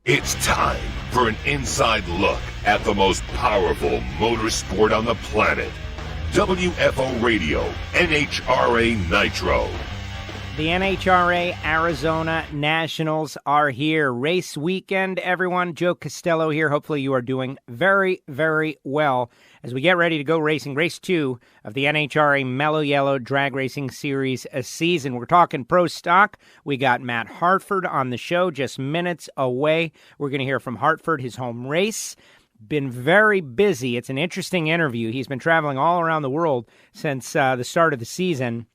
It's time for an inside look at the most powerful motorsport on the planet. WFO Radio, NHRA Nitro. The NHRA Arizona Nationals are here. Race weekend, everyone. Joe Costello here. Hopefully you are doing very, very well as we get ready to go racing. Race 2 of the NHRA Mellow Yellow Drag Racing Series season. We're talking pro stock. We got Matt Hartford on the show just minutes away. We're going to hear from Hartford, his home race. Been very busy. It's an interesting interview. He's been traveling all around the world since the start of the season,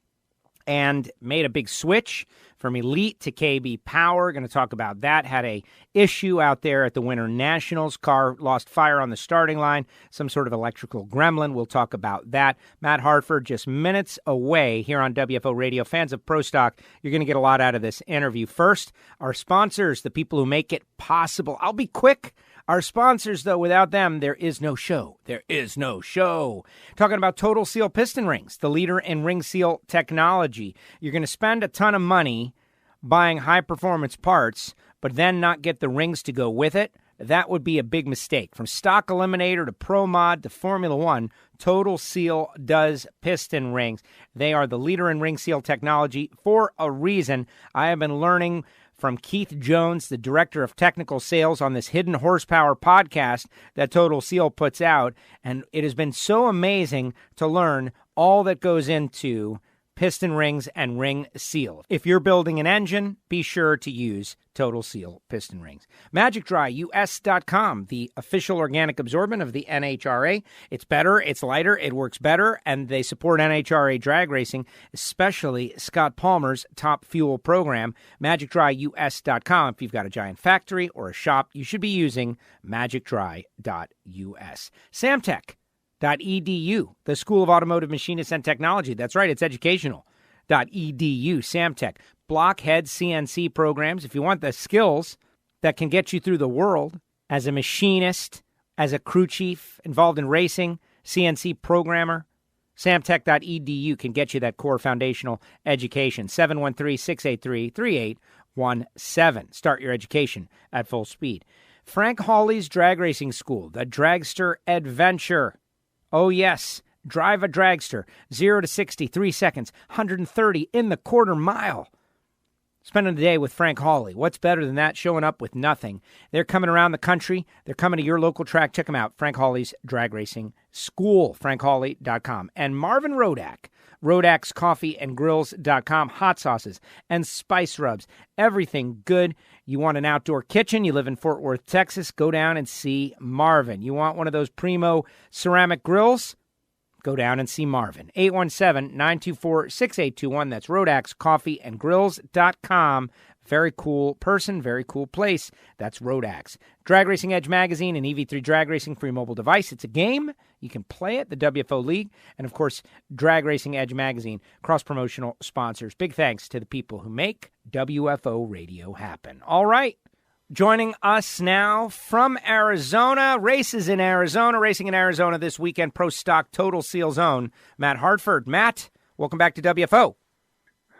and made a big switch from Elite to KB Power. Going to talk about that. Had a issue out there at the Winter Nationals. Car lost fire on the starting line. Some sort of electrical gremlin. We'll talk about that. Matt Hartford just minutes away here on WFO Radio. Fans of Pro Stock, you're going to get a lot out of this interview. First, our sponsors, the people who make it possible. I'll be quick. Our sponsors, though, without them, there is no show. There is no show. Talking about Total Seal Piston Rings, the leader in ring seal technology. You're going to spend a ton of money buying high-performance parts, but then not get the rings to go with it. That would be a big mistake. From Stock Eliminator to Pro Mod to Formula One, Total Seal does piston rings. They are the leader in ring seal technology for a reason. I have been learning from Keith Jones, the director of technical sales on this Hidden Horsepower podcast that Total Seal puts out, and it has been so amazing to learn all that goes into piston rings and ring seal. If you're building an engine, be sure to use Total Seal piston rings. MagicDryUS.com, the official organic absorbent of the NHRA. It's better, it's lighter, it works better, and they support NHRA drag racing, especially Scott Palmer's Top Fuel program. MagicDryUS.com. If you've got a giant factory or a shop, you should be using MagicDry.us. Samtech.edu, the School of Automotive Machinists and Technology. That's right, it's educational. .edu, Samtech. Blockhead CNC programs. If you want the skills that can get you through the world as a machinist, as a crew chief involved in racing, CNC programmer, Samtech.edu can get you that core foundational education. 713-683-3817. Start your education at full speed. Frank Hawley's Drag Racing School, the Dragster Adventure. Oh, yes. Drive a dragster. 0 to 60, 3 seconds. 130 in the quarter mile. Spending the day with Frank Hawley. What's better than that? Showing up with nothing. They're coming around the country. They're coming to your local track. Check them out. Frank Hawley's Drag Racing School. FrankHawley.com. And Marvin Rodak. Rodak'sCoffeeandGrills.com. Hot sauces and spice rubs. Everything good. You want an outdoor kitchen? You live in Fort Worth, Texas? Go down and see Marvin. You want one of those primo ceramic grills? Go down and see Marvin. 817-924-6821. That's Rodak'sCoffeeandGrills.com. Very cool person, very cool place. That's Rodak's. Drag Racing Edge Magazine and EV3 Drag Racing for your mobile device. It's a game. You can play it, the WFO League. And, of course, Drag Racing Edge Magazine, cross-promotional sponsors. Big thanks to the people who make WFO Radio happen. All right. Joining us now from Arizona, races in Arizona, racing in Arizona this weekend, Pro Stock Total Seal Zone, Matt Hartford. Matt, welcome back to WFO.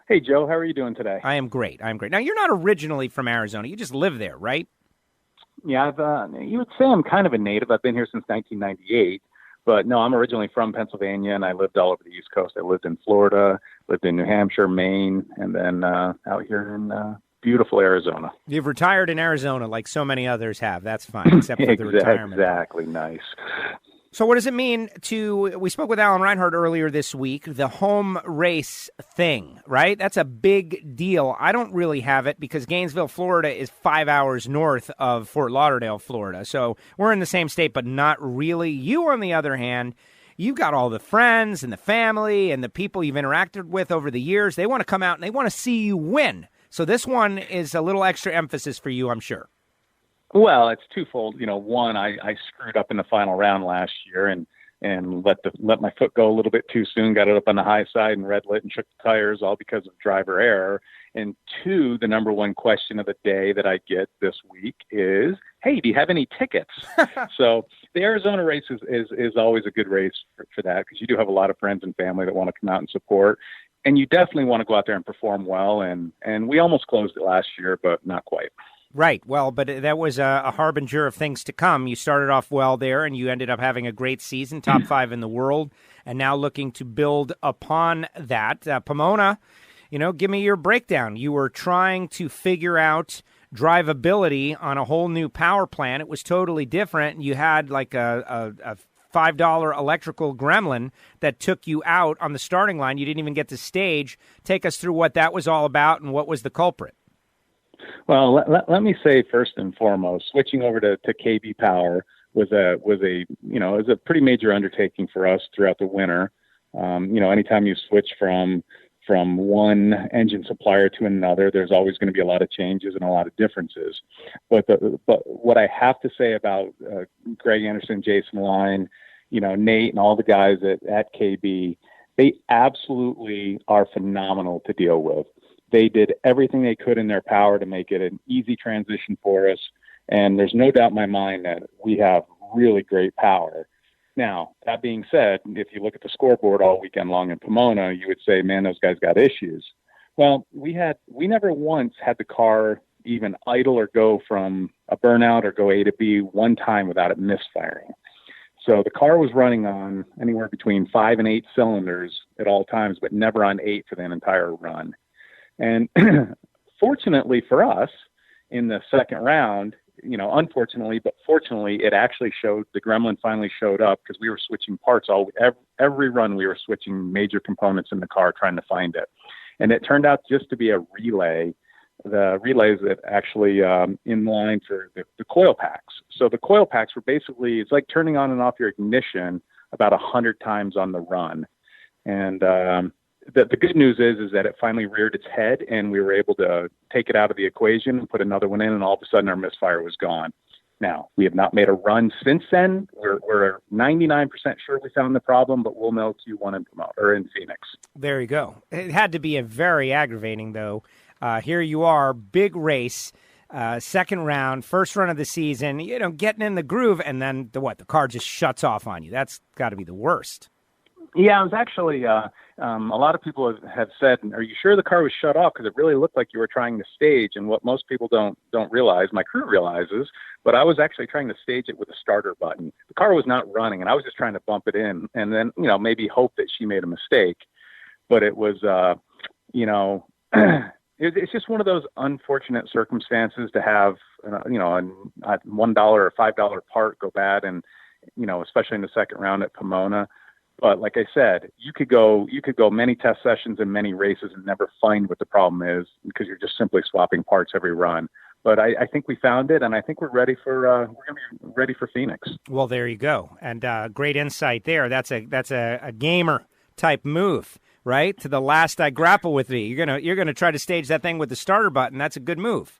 Hey, Joe, how are you doing today? I am great. Now, you're not originally from Arizona. You just live there, right? Yeah, you would say I'm kind of a native. I've been here since 1998. But, no, I'm originally from Pennsylvania, and I lived all over the East Coast. I lived in Florida, lived in New Hampshire, Maine, and then out here in beautiful Arizona. You've retired in Arizona like so many others have. That's fine, except for the retirement. Exactly, nice. So what does it mean we spoke with Alan Reinhardt earlier this week, the home race thing, right? That's a big deal. I don't really have it because Gainesville, Florida is 5 hours north of Fort Lauderdale, Florida. So we're in the same state, but not really. You, on the other hand, you've got all the friends and the family and the people you've interacted with over the years. They want to come out and they want to see you win. So this one is a little extra emphasis for you, I'm sure. Well, it's twofold. You know, one, I screwed up in the final round last year and let my foot go a little bit too soon, got it up on the high side and red lit and shook the tires, all because of driver error. And two, the number one question of the day that I get this week is, hey, do you have any tickets? So the Arizona race is always a good race for that, because you do have a lot of friends and family that want to come out and support. And you definitely want to go out there and perform well. And we almost closed it last year, but not quite. Right. Well, but that was a harbinger of things to come. You started off well there, and you ended up having a great season, top 5 in the world, and now looking to build upon that. Pomona, give me your breakdown. You were trying to figure out drivability on a whole new power plant. It was totally different. You had like a $5 electrical gremlin that took you out on the starting line. You didn't even get to stage. Take us through what that was all about and what was the culprit. Well, let me say first and foremost, switching over to KB Power was a pretty major undertaking for us throughout the winter. Anytime you switch from one engine supplier to another, there's always going to be a lot of changes and a lot of differences. But what I have to say about Greg Anderson, Jason Line, Nate, and all the guys at KB, they absolutely are phenomenal to deal with. They did everything they could in their power to make it an easy transition for us. And there's no doubt in my mind that we have really great power. Now, that being said, if you look at the scoreboard all weekend long in Pomona, you would say, man, those guys got issues. Well, we never once had the car even idle or go from a burnout or go A to B one time without it misfiring. So the car was running on anywhere between 5 and 8 cylinders at all times, but never on 8 for the entire run. And fortunately for us, in the second round, unfortunately, but fortunately, it actually showed, the gremlin finally showed up because we were switching parts every run. We were switching major components in the car trying to find it. And it turned out just to be a relay, the relays that actually in line for the coil packs. So the coil packs were basically, it's like turning on and off your ignition about 100 times on the run. And the good news is that it finally reared its head, and we were able to take it out of the equation and put another one in, and all of a sudden our misfire was gone. Now, we have not made a run since then. We're 99% sure we found the problem, but we'll know Q1 in Phoenix. There you go. It had to be a very aggravating, though. Here you are, big race, second round, first run of the season, getting in the groove, and then the car just shuts off on you. That's got to be the worst. Yeah, it was actually, a lot of people have said, are you sure the car was shut off? Because it really looked like you were trying to stage. And what most people don't realize, my crew realizes, but I was actually trying to stage it with a starter button. The car was not running, and I was just trying to bump it in and then, maybe hope that she made a mistake. But it was, it's just one of those unfortunate circumstances to have, a $1 or $5 part go bad, and, especially in the second round at Pomona. But like I said, you could go many test sessions and many races and never find what the problem is because you're just simply swapping parts every run. But I think we found it, and I think we're ready for Phoenix. Well, there you go, and great insight there. That's a gamer type move, right? To the last I grapple with thee. You're gonna try to stage that thing with the starter button. That's a good move.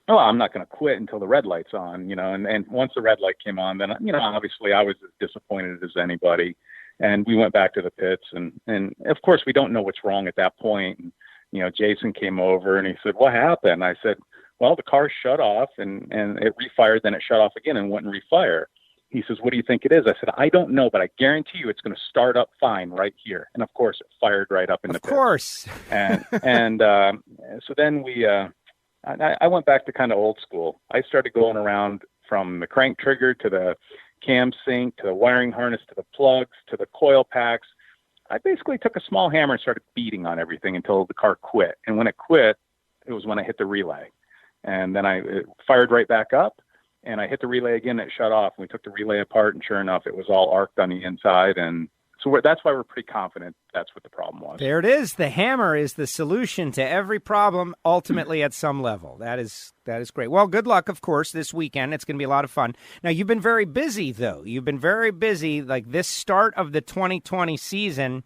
Oh, I'm not going to quit until the red light's on, and once the red light came on, then, obviously I was as disappointed as anybody. And we went back to the pits, and of course we don't know what's wrong at that point. And, Jason came over and he said, "What happened?" I said, "Well, the car shut off and it refired, then it shut off again and wouldn't refire." He says, "What do you think it is?" I said, "I don't know, but I guarantee you it's going to start up fine right here." And of course it fired right up in the pit. Of course. And so then I went back to kind of old school. I started going around from the crank trigger to the cam sync, to the wiring harness, to the plugs, to the coil packs. I basically took a small hammer and started beating on everything until the car quit. And when it quit, it was when I hit the relay. And then it fired right back up, and I hit the relay again, and it shut off. And we took the relay apart, and sure enough, it was all arced on the inside. And so that's why we're pretty confident that's what the problem was. There it is. The hammer is the solution to every problem, ultimately at some level. That is great. Well, good luck, of course, this weekend. It's going to be a lot of fun. Now, you've been very busy, though. You've been very busy. Like this start of the 2020 season,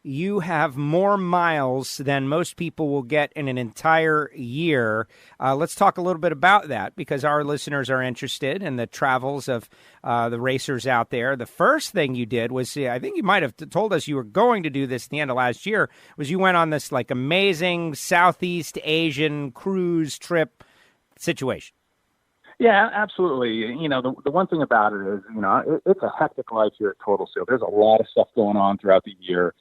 you have more miles than most people will get in an entire year. Let's talk a little bit about that because our listeners are interested in the travels of the racers out there. The first thing you did was, I think you might have told us you were going to do this at the end of last year, was you went on this like amazing Southeast Asian cruise trip situation. Yeah, absolutely. The one thing about it is, it's a hectic life here at Total Seal. There's a lot of stuff going on throughout the year.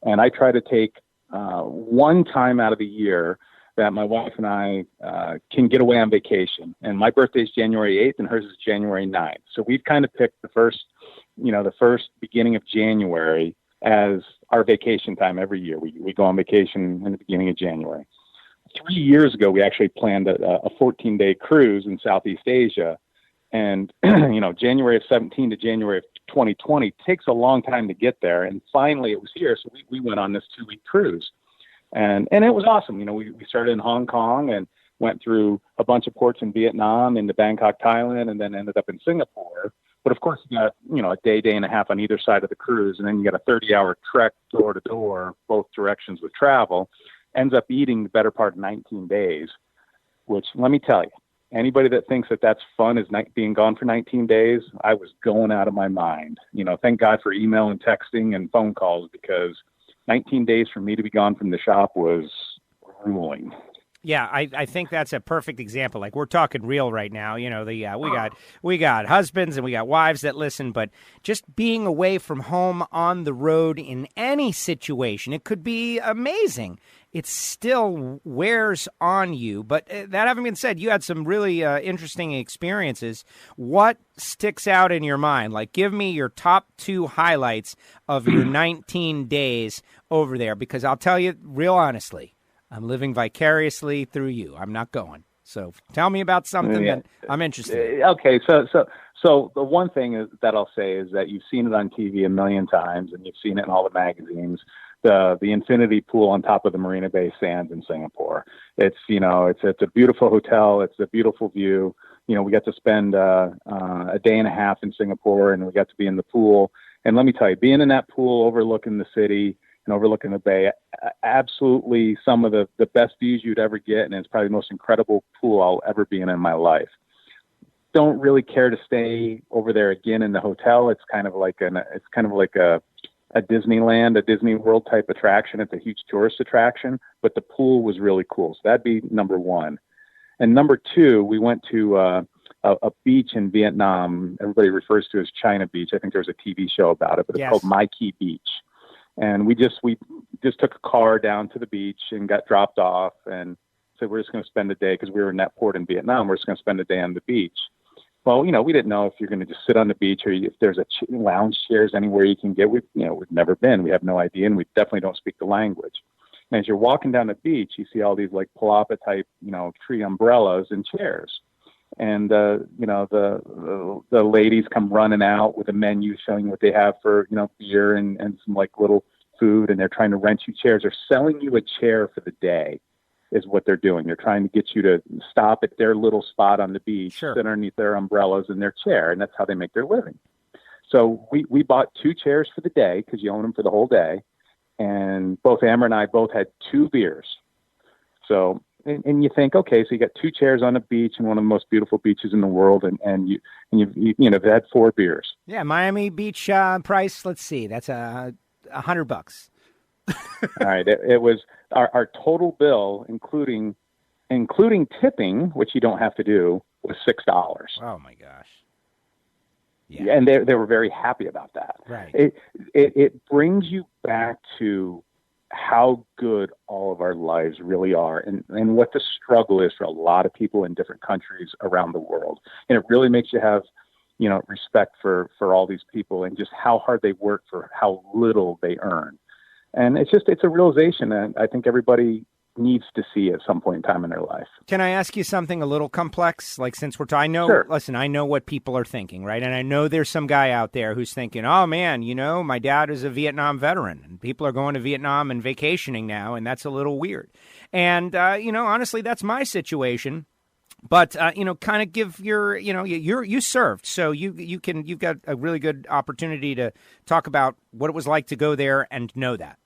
And I try to take one time out of the year that my wife and I can get away on vacation. And my birthday is January 8th and hers is January 9th. So we've kind of picked the first beginning of January as our vacation time every year. We go on vacation in the beginning of January. 3 years ago, we actually planned a 14-day cruise in Southeast Asia. And, January of 17 to January of 2020 takes a long time to get there. And finally it was here. So we went on this 2-week cruise. And it was awesome. We started in Hong Kong and went through a bunch of ports in Vietnam, into Bangkok, Thailand, and then ended up in Singapore. But of course, you got, a day and a half on either side of the cruise. And then you got a 30-hour trek door to door, both directions with travel. Ends up eating the better part of 19 days, which, let me tell you, anybody that thinks that that's fun is being gone for 19 days, I was going out of my mind. Thank God for email and texting and phone calls, because 19 days for me to be gone from the shop was grueling. Yeah, I think that's a perfect example. Like, we're talking real right now. We got husbands and we got wives that listen, but just being away from home on the road in any situation, it could be amazing. It still wears on you. But that having been said, you had some really interesting experiences. What sticks out in your mind? Like, give me your top 2 highlights of your 19 days over there, because I'll tell you real honestly, I'm living vicariously through you. I'm not going. So tell me about something that I'm interested in. Okay, so the one thing that I'll say is that you've seen it on TV a million times, and you've seen it in all the magazines. The infinity pool on top of the Marina Bay Sands in Singapore. It's a beautiful hotel. It's a beautiful view. We got to spend a day and a half in Singapore, and we got to be in the pool. And let me tell you, being in that pool overlooking the city and overlooking the bay, absolutely some of the best views you'd ever get, and it's probably the most incredible pool I'll ever be in my life. Don't really care to stay over there again in the hotel. It's kind of like a Disneyland, a Disney World type attraction. It's a huge tourist attraction, but the pool was really cool. So that'd be number 1. And number 2, we went to a beach in Vietnam. Everybody refers to as China Beach. I think there was a TV show about it, but it's called Mai Key Beach. And we just took a car down to the beach and got dropped off, and said we're just going to spend a day, because we were in that port in Vietnam. We're just going to spend a day on the beach. Well, we didn't know if you're going to just sit on the beach or if there's lounge chairs anywhere you can get. We've never been. We have no idea, and we definitely don't speak the language. And as you're walking down the beach, you see all these like palapa type, tree umbrellas and chairs. And the ladies come running out with a menu showing what they have for beer and some like little food, and they're trying to rent you chairs. They're selling you a chair for the day, is what they're doing. They're trying to get you to stop at their little spot on the beach, sit underneath their umbrellas in their chair, and that's how they make their living. So we bought 2 chairs for the day, because you own them for the whole day, and both Amber and I both had 2 beers. So. And you think, okay, so you got 2 chairs on a beach in one of the most beautiful beaches in the world, and you've had 4 beers. Yeah, Miami Beach price. Let's see, that's $100. All right, it was our total bill, including tipping, which you don't have to do, was $6. Oh my gosh! Yeah, and they were very happy about that. Right. It brings you back to how good all of our lives really are, and what the struggle is for a lot of people in different countries around the world. And it really makes you have, respect for all these people, and just how hard they work for how little they earn. And it's a realization that I think everybody needs to see at some point in time in their life. Can I ask you something a little complex? Like, since I know, Sure. Listen, I know what people are thinking, right? And I know there's some guy out there who's thinking, oh man, my dad is a Vietnam veteran, and people are going to Vietnam and vacationing now, and that's a little weird. And, honestly, that's my situation. But, kind of give you served. So you've got a really good opportunity to talk about what it was like to go there and know that.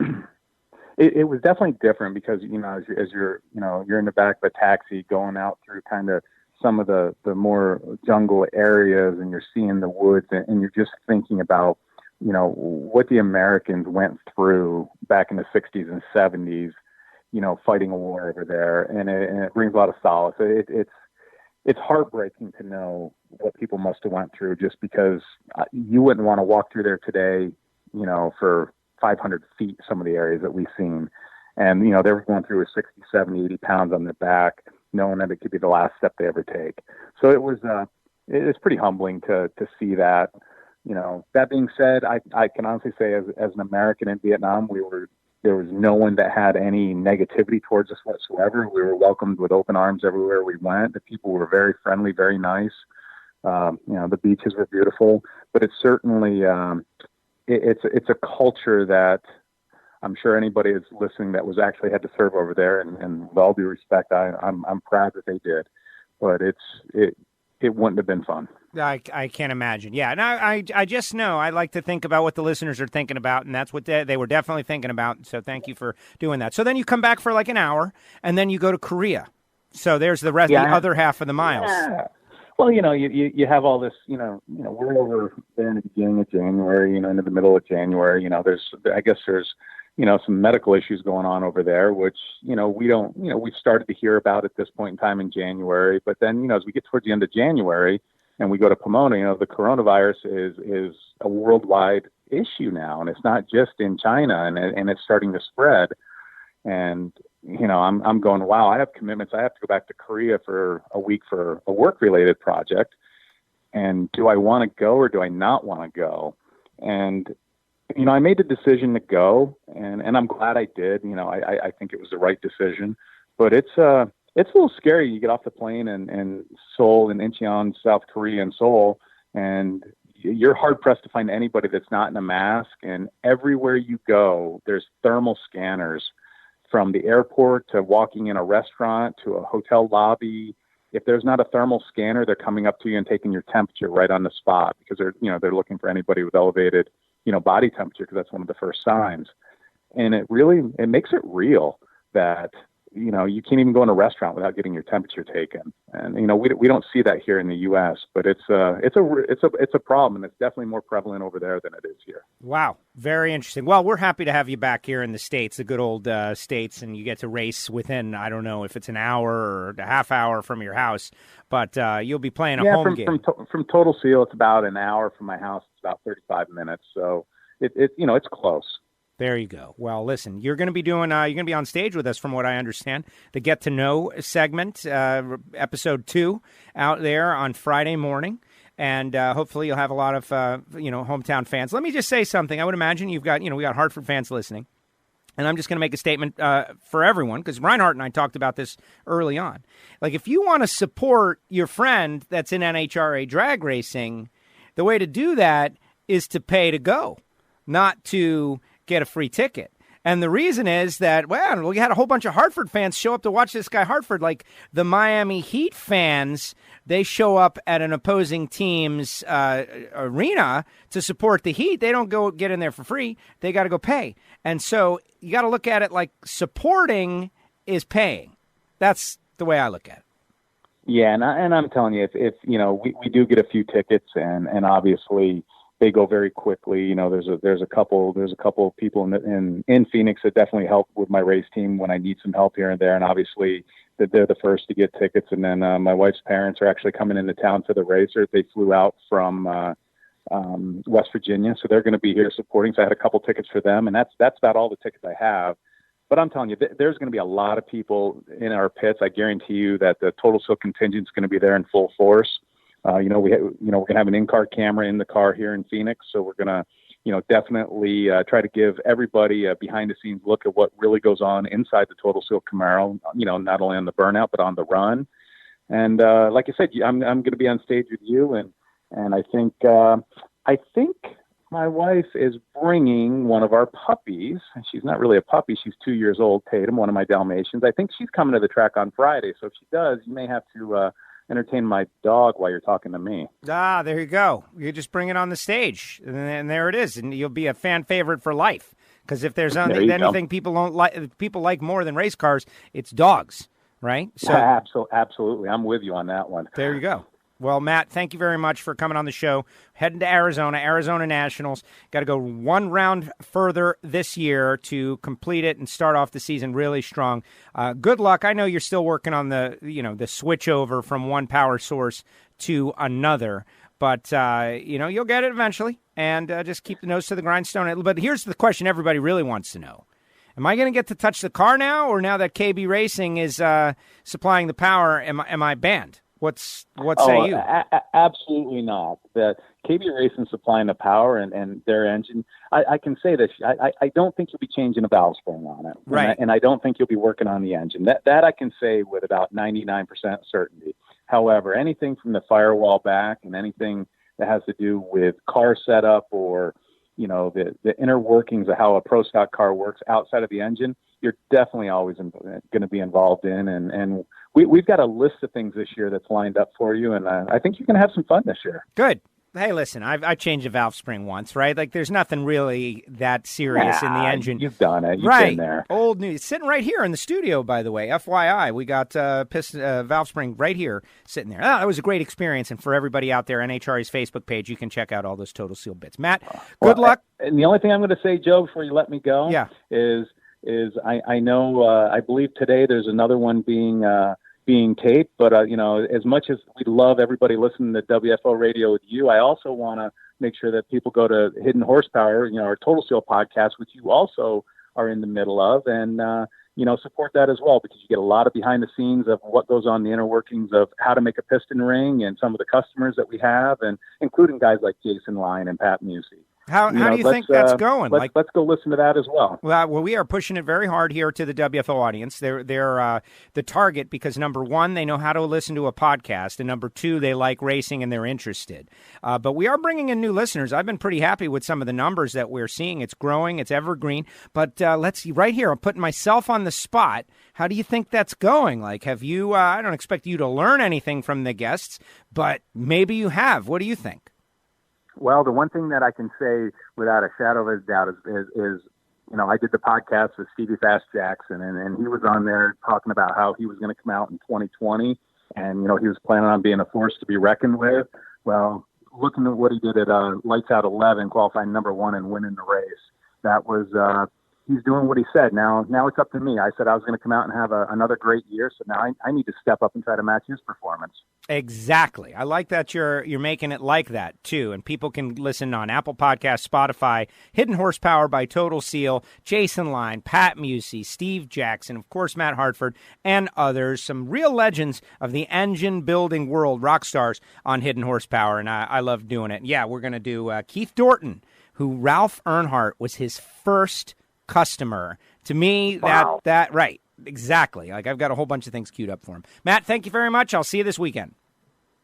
It was definitely different, because, as you're in the back of a taxi going out through kind of some of the more jungle areas, and you're seeing the woods, and you're just thinking about, what the Americans went through back in the 60s and 70s, fighting a war over there. And it brings a lot of solace. It's heartbreaking to know what people must have went through, just because you wouldn't want to walk through there today, for 500 feet, some of the areas that we've seen. And, they were going through with 60, 70, 80 pounds on their back, knowing that it could be the last step they ever take. So it was pretty humbling to see that. That being said, I can honestly say as an American in Vietnam, there was no one that had any negativity towards us whatsoever. We were welcomed with open arms everywhere we went. The people were very friendly, very nice. The beaches were beautiful, but it's certainly, it's a culture that I'm sure anybody that's listening that was actually had to serve over there, and with all due respect, I'm proud that they did, but it wouldn't have been fun. I can't imagine. Yeah, and I just know I like to think about what the listeners are thinking about, and that's what they were definitely thinking about. So thank you for doing that. So then you come back for like an hour, and then you go to Korea. So there's the rest, the other half of the miles. Yeah. Well, you have all this, we're over there in the beginning of January, into the middle of January. There's some medical issues going on over there, which, we've started to hear about at this point in time in January. But then, as we get towards the end of January and we go to Pomona, the coronavirus is a worldwide issue now. And it's not just in China, and it's starting to spread. And, I'm going, wow, I have commitments. I have to go back to Korea for a week for a work-related project. And do I want to go or do I not want to go? And, I made the decision to go, and I'm glad I did. I think it was the right decision. But it's a little scary. You get off the plane in Seoul, in Incheon, South Korea, and Seoul, and you're hard-pressed to find anybody that's not in a mask. And everywhere you go, there's thermal scanners. From the airport to walking in a restaurant to a hotel lobby, if there's not a thermal scanner, they're coming up to you and taking your temperature right on the spot, because they're looking for anybody with elevated, body temperature, because that's one of the first signs. And it makes it real that, you can't even go in a restaurant without getting your temperature taken. And, we don't see that here in the U.S., but it's a problem, and it's definitely more prevalent over there than it is here. Wow. Very interesting. Well, we're happy to have you back here in the States, the good old States, and you get to race within, I don't know if it's an hour or a half hour from your house, but you'll be playing a home game. From Total Seal, it's about an hour from my house. It's about 35 minutes. So it's close. There you go. Well, listen, you're going to be on stage with us, from what I understand, the Get to Know segment, episode 2, out there on Friday morning. And hopefully you'll have a lot of, hometown fans. Let me just say something. I would imagine we got Hartford fans listening. And I'm just going to make a statement for everyone, because Reinhardt and I talked about this early on. Like, if you want to support your friend that's in NHRA drag racing, the way to do that is to pay to go, not to get a free ticket. And the reason is that, we had a whole bunch of Hartford fans show up to watch this guy Hartford. Like the Miami Heat fans, they show up at an opposing team's arena to support the Heat. They don't go get in there for free. They got to go pay. And so you got to look at it like supporting is paying. That's the way I look at it. Yeah, and I'm telling you, if we do get a few tickets, and obviously they go very quickly. There's a couple of people in Phoenix that definitely help with my race team when I need some help here and there. And obviously they're the first to get tickets. And then my wife's parents are actually coming into town for the race. They flew out from West Virginia, so they're going to be here supporting. So I had a couple tickets for them, and that's about all the tickets I have. But I'm telling you, there's going to be a lot of people in our pits. I guarantee you that the Total Seal contingent is going to be there in full force. We're going to have an in-car camera in the car here in Phoenix, so we're going to, definitely try to give everybody a behind-the-scenes look at what really goes on inside the Total Seal Camaro. Not only on the burnout but on the run. And like I said, I'm going to be on stage with you, and I think my wife is bringing one of our puppies. She's not really a puppy; she's 2 years old. Tatum, one of my Dalmatians. I think she's coming to the track on Friday. So if she does, you may have to entertain my dog while you're talking to me. There you go. You just bring it on the stage, and there it is, and you'll be a fan favorite for life. Because if there's anything people like more than race cars, it's dogs, right? So absolutely, I'm with you on that one. There you go. Well, Matt, thank you very much for coming on the show. Heading to Arizona Nationals. Got to go one round further this year to complete it and start off the season really strong. Good luck. I know you're still working on the switch over from one power source to another, but you'll get it eventually. And just keep the nose to the grindstone. But here's the question everybody really wants to know. Am I going to get to touch the car now, or now that KB Racing is supplying the power, am I banned? What say you? Absolutely not. The KB Racing supplying the power and their engine. I can say this. I don't think you'll be changing a valve spring on it, right? And I don't think you'll be working on the engine. That I can say with about 99% certainty. However, anything from the firewall back and anything that has to do with car setup or the inner workings of how a pro stock car works outside of the engine, you're definitely always going to be involved in. And we've got a list of things this year that's lined up for you, and I think you're going to have some fun this year. Good. Hey, listen, I changed a valve spring once, right? Like, there's nothing really that serious in the engine. You've done it. You've been there. Old news. Sitting right here in the studio, by the way. FYI, we got valve spring right here sitting there. That was a great experience. And for everybody out there, NHRA's Facebook page, you can check out all those Total Seal bits. Matt, good luck. And the only thing I'm going to say, Joe, before you let me go, is I know I believe today there's another one being taped, but as much as we love everybody listening to WFO Radio with you, I also want to make sure that people go to Hidden Horsepower, our Total Seal podcast, which you also are in the middle of, and support that as well, because you get a lot of behind the scenes of what goes on, the inner workings of how to make a piston ring, and some of the customers that we have, and including guys like Jason Line and Pat Musey. How do you think that's going? Let's go listen to that as well. Well, we are pushing it very hard here to the WFO audience. They're the target because, number one, they know how to listen to a podcast, and number two, they like racing and they're interested. But we are bringing in new listeners. I've been pretty happy with some of the numbers that we're seeing. It's growing. It's evergreen. But let's see, right here, I'm putting myself on the spot. How do you think that's going? Like, have you, I don't expect you to learn anything from the guests, but maybe you have. What do you think? Well, the one thing that I can say without a shadow of a doubt is I did the podcast with Stevie Fast Jackson, and he was on there talking about how he was going to come out in 2020, and, he was planning on being a force to be reckoned with. Well, looking at what he did at Lights Out 11, qualifying number one and winning the race, that was he's doing what he said. Now it's up to me. I said I was going to come out and have another great year, so now I need to step up and try to match his performance. Exactly. I like that you're making it like that, too. And people can listen on Apple Podcasts, Spotify, Hidden Horsepower by Total Seal, Jason Line, Pat Musey, Steve Jackson, of course, Matt Hartford, and others. Some real legends of the engine-building world, rock stars on Hidden Horsepower, and I love doing it. Yeah, we're going to do Keith Dorton, who Ralph Earnhardt was his first customer. To me, wow. that right. Exactly. Like, I've got a whole bunch of things queued up for him. Matt, thank you very much. I'll see you this weekend.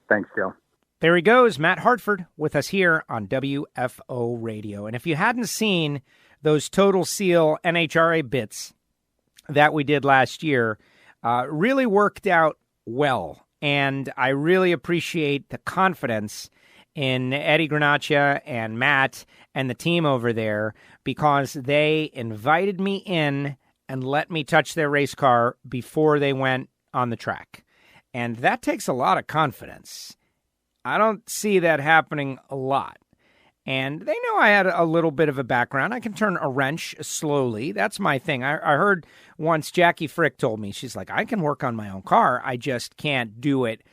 Thanks, Joe. There he goes, Matt Hartford, with us here on WFO Radio. And if you hadn't seen those Total Seal NHRA bits that we did last year, really worked out well. And I really appreciate the confidence in Eddie Granaccia and Matt and the team over there, because they invited me in and let me touch their race car before they went on the track. And that takes a lot of confidence. I don't see that happening a lot. And they know I had a little bit of a background. I can turn a wrench slowly. That's my thing. I heard once Jackie Frick told me, she's like, I can work on my own car. I just can't do it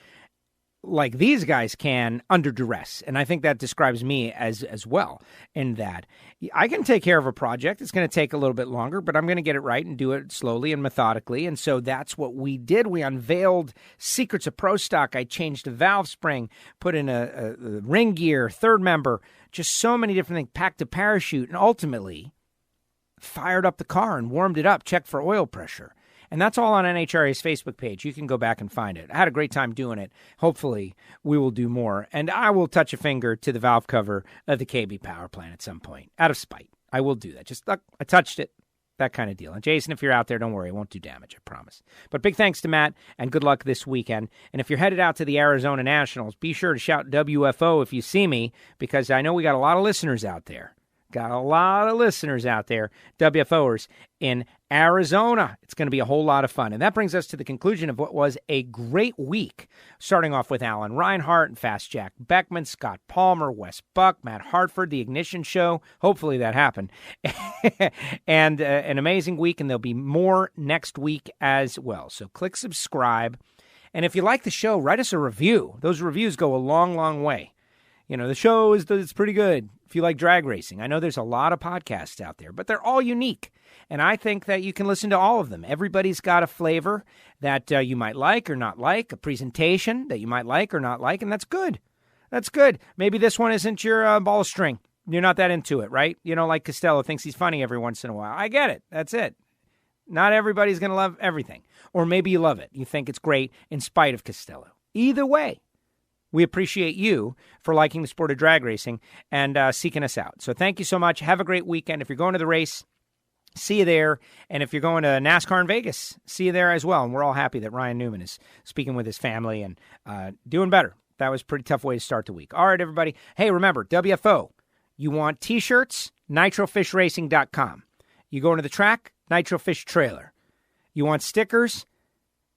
like these guys can under duress. And I think that describes me as well, in that I can take care of a project. It's going to take a little bit longer, but I'm going to get it right and do it slowly and methodically. And so that's what we did. We unveiled secrets of Pro Stock. I changed the valve spring, put in a ring gear, third member, just so many different things, packed a parachute, and ultimately fired up the car and warmed it up, checked for oil pressure. And that's all on NHRA's Facebook page. You can go back and find it. I had a great time doing it. Hopefully, we will do more. And I will touch a finger to the valve cover of the KB power plant at some point, out of spite. I will do that. Just, look, I touched it, that kind of deal. And Jason, if you're out there, don't worry. It won't do damage, I promise. But big thanks to Matt, and good luck this weekend. And if you're headed out to the Arizona Nationals, be sure to shout WFO if you see me, because I know we got a lot of listeners out there. Got a lot of listeners out there, WFOers in Arizona. It's going to be a whole lot of fun. And that brings us to the conclusion of what was a great week, starting off with Alan Reinhart and Fast Jack Beckman, Scott Palmer, Wes Buck, Matt Hartford, The Ignition Show. Hopefully that happened. And an amazing week, and there'll be more next week as well. So click subscribe. And if you like the show, write us a review. Those reviews go a long, long way. You know, the show it's pretty good. if you like drag racing. I know there's a lot of podcasts out there, but they're all unique. And I think that you can listen to all of them. Everybody's got a flavor that you might like or not like, a presentation that you might like or not like, and that's good. That's good. Maybe this one isn't your ball of string. You're not that into it, right? You know, like Costello thinks he's funny every once in a while. I get it. That's it. Not everybody's going to love everything. Or maybe you love it. You think it's great in spite of Costello. Either way, we appreciate you for liking the sport of drag racing and seeking us out. So thank you so much. Have a great weekend. If you're going to the race, see you there. And if you're going to NASCAR in Vegas, see you there as well. And we're all happy that Ryan Newman is speaking with his family and doing better. That was a pretty tough way to start the week. All right, everybody. Hey, remember, WFO. You want T-shirts? NitroFishRacing.com. You go into the track? Nitrofish Trailer. You want stickers?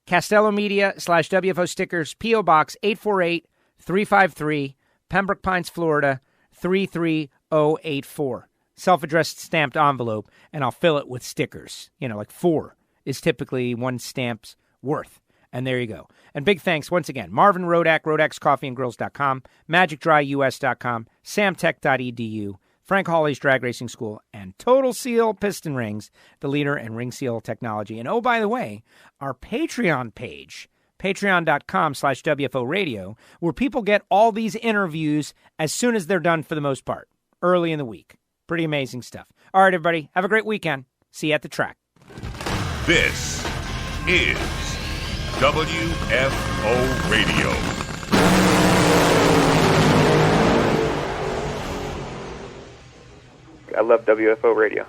Castello Media /WFO stickers, P.O. Box 848-353, Pembroke Pines, Florida 33084. Self-addressed stamped envelope, and I'll fill it with stickers. You know, like 4 is typically one stamp's worth. And there you go. And big thanks once again. Marvin Rodak, Rodak'sCoffeeandGrills.com, MagicDryUS.com, Samtech.edu, Frank Hawley's Drag Racing School, and Total Seal Piston Rings, the leader in ring seal technology. And oh, by the way, our Patreon page, patreon.com/WFO Radio, where people get all these interviews as soon as they're done for the most part, early in the week. Pretty amazing stuff. All right, everybody, have a great weekend. See you at the track. This is WFO Radio. I love WFO Radio.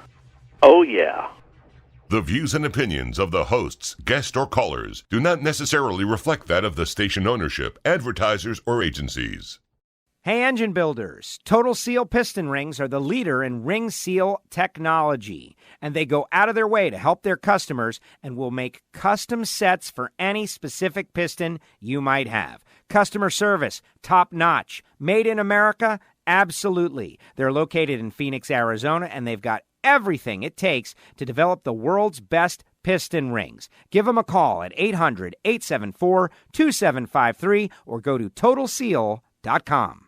Oh, yeah. The views and opinions of the hosts, guests, or callers do not necessarily reflect that of the station ownership, advertisers, or agencies. Hey, engine builders, Total Seal Piston Rings are the leader in ring seal technology, and they go out of their way to help their customers and will make custom sets for any specific piston you might have. Customer service, top notch. Made in America? Absolutely. They're located in Phoenix, Arizona, and they've got everything it takes to develop the world's best piston rings. Give them a call at 800-874-2753 or go to TotalSeal.com.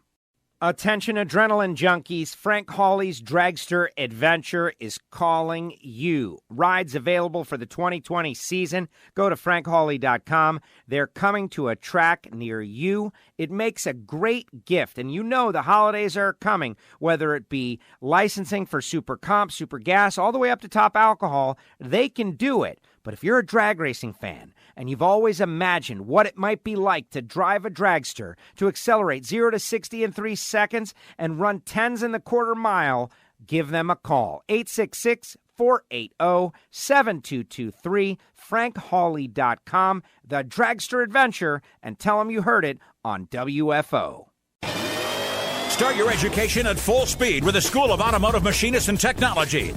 Attention adrenaline junkies, Frank Hawley's Dragster Adventure is calling you. Rides available for the 2020 season. Go to frankhawley.com. They're coming to a track near you. It makes a great gift, and you know the holidays are coming, whether it be licensing for super comp, super gas, all the way up to top alcohol, they can do it. But if you're a drag racing fan and you've always imagined what it might be like to drive a dragster, to accelerate 0 to 60 in 3 seconds and run 10s in the quarter mile, give them a call. 866-480-7223, frankhawley.com, the Dragster Adventure, and tell them you heard it on WFO. Start your education at full speed with the School of Automotive Machinists and Technology.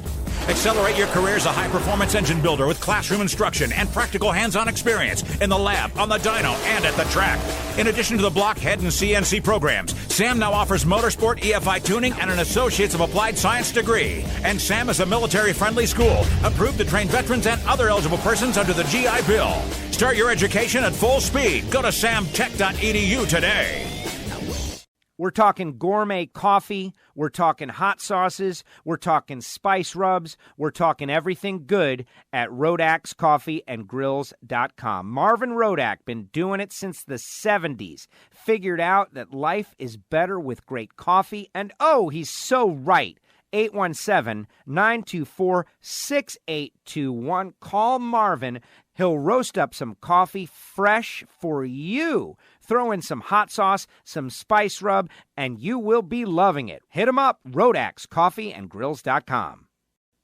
Accelerate your career as a high-performance engine builder with classroom instruction and practical hands-on experience in the lab, on the dyno, and at the track. In addition to the blockhead and CNC programs, SAM now offers motorsport, EFI tuning, and an Associates of Applied Science degree. And SAM is a military-friendly school, approved to train veterans and other eligible persons under the GI Bill. Start your education at full speed. Go to samtech.edu today. We're talking gourmet coffee, we're talking hot sauces, we're talking spice rubs, we're talking everything good at Rodak'sCoffeeandGrills.com. Marvin Rodak, been doing it since the 70s, figured out that life is better with great coffee, and oh, he's so right. 817-924-6821. Call Marvin. He'll roast up some coffee fresh for you. Throw in some hot sauce, some spice rub, and you will be loving it. Hit him up, Rodak'sCoffeeandGrills.com.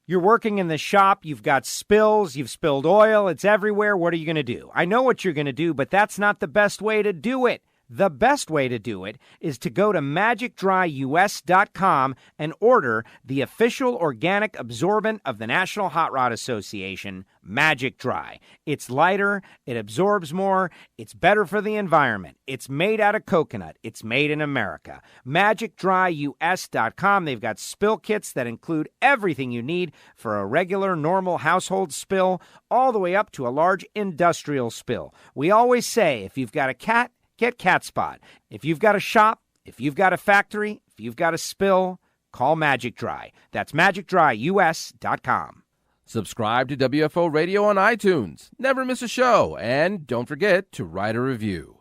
You're working in the shop, you've got spills, you've spilled oil, it's everywhere. What are you going to do? I know what you're going to do, but that's not the best way to do it. The best way to do it is to go to MagicDryUS.com and order the official organic absorbent of the National Hot Rod Association, Magic Dry. It's lighter, it absorbs more, it's better for the environment. It's made out of coconut. It's made in America. MagicDryUS.com. They've got spill kits that include everything you need for a regular, normal household spill, all the way up to a large industrial spill. We always say, if you've got a cat, get Cat Spot. If you've got a shop, if you've got a factory, if you've got a spill, Call Magic Dry. That's magicdryus.com. Subscribe to WFO Radio on iTunes. Never miss a show. And don't forget to write a review.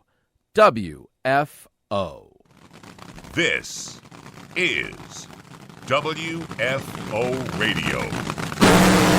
WFO. This is WFO Radio.